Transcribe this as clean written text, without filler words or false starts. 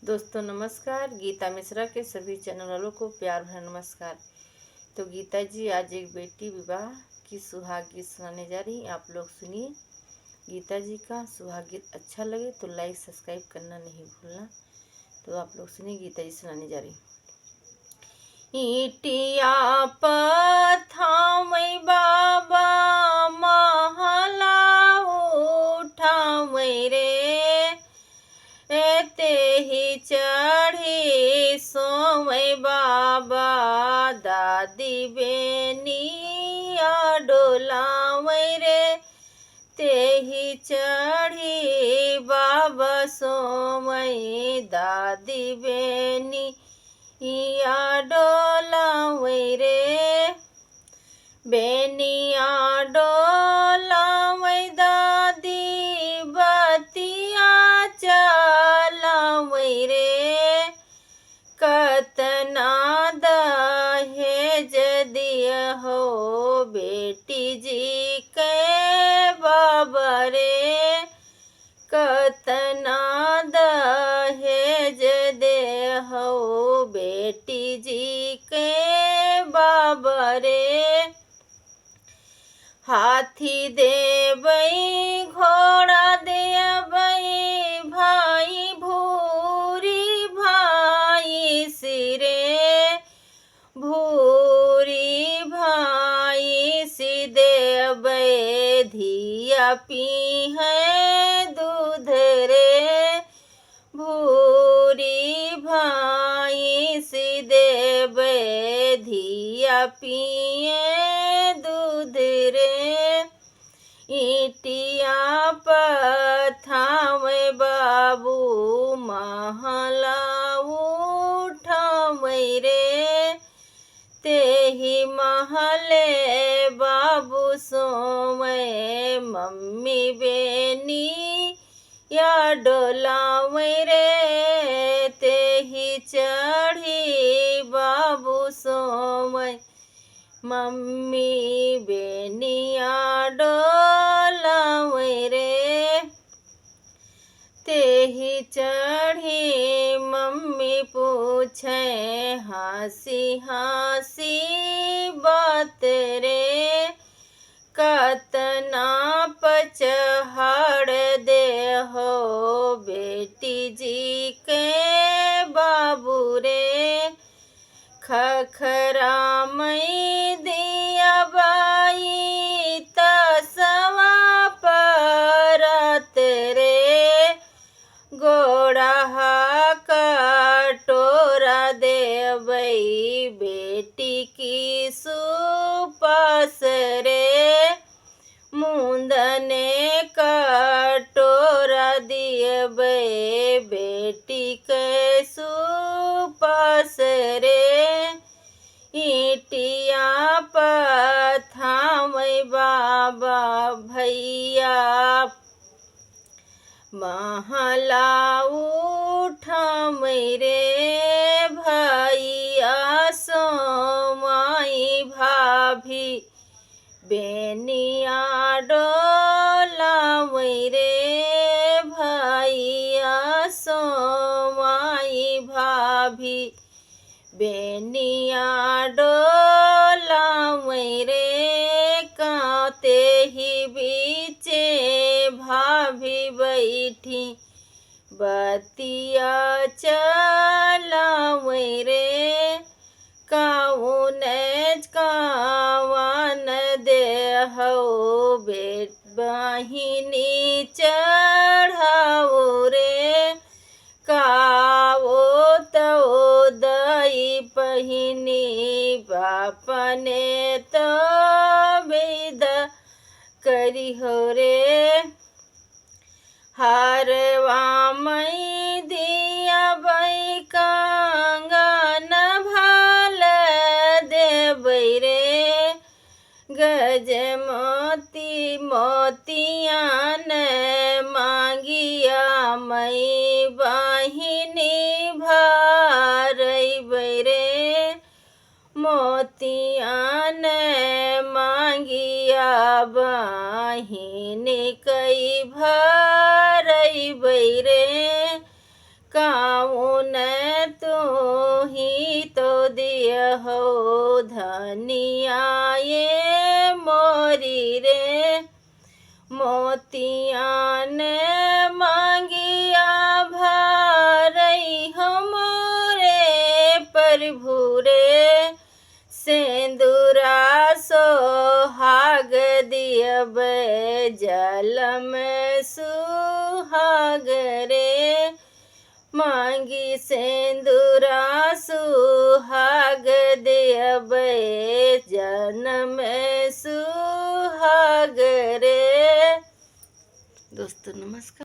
दोस्तों नमस्कार। गीता मिश्रा के सभी चैनल वालों को प्यार भरा नमस्कार। तो गीता जी आज एक बेटी विवाह की सुहाग गीत सुनाने जा रही। आप लोग सुनिए। गीता जी का सुहाग गीत अच्छा लगे तो लाइक सब्सक्राइब करना नहीं भूलना। तो आप लोग सुनिए, गीता जी सुनाने जा रही। ईटिया पथावै बाबा महला उठावै रे, एते ही चढ़ी सोवै बाबा दादी बेनिया डोलावै रे, ते ही चढ़ी बाबा सोवै दादी बेनिया डोलावै रे, बेनिया डोलावै दादी बतिया चलावै रे, कतना दहेज दियहो बेटी जी के बाबा रे, कतना दहेज देहो बेटी जी के बाबा रे, हाथी देबै घोड़ा देबै भाई भूरी भाई सिरे, भूरी भाई सी देबै धिया पीहै दूध रे, भूरी भाई सी देबै धिया पिए दूध रे, ईटिया पथावै बाबू महला उठावै रे, तेहि महले बाबू सोवै मम्मी बेनी या डोलावै रे, तेहि चढ़ी बाबू सोवै मम्मी बेनिया डोलावै रे, तेहि चढ़ी मम्मी पूछे हंसी हंसी बात रे, कतना पचहड़ देहो बेटी जी के बाबू रे, खखरा मई दिया बाई तसवा परत रे, गोड़ा कटोरा देबै बेटी की सुपास रे, मुंदने कटोरा दियबै बेटी के सुपास रे, ईटिया पथावै बाबा भैया महला उठावै रे, भैया सोवै भाभी बेनिया डोलावै रे, भैया सोवै भाभी बेनिया डोलावै रे, काते ही बीचे भाभी बैठी बतिया चलावै रे, कावन देहो बेट बहिनी चढ़ाओ रे, काओ तो दई पहिनी बापने तो विद करी हो रे, हारवा मई दिया बई कंगन भाल देबै रे, गज मोती मोतियान मांगिया मई बहिनी भरबै रे, मोतियान मांगिया बहिनी कई भरबै रे, काउन तो ही तो दियहो धनिया ये मोरी रे मोतियान मांगिया भरई हमरे प्रभु रे सेंदूरा सोहाग दियब जलम सुहाग रे मांगी सेंदूरा सुहाग दियब जन्म सुहाग रे। दोस्तों नमस्कार।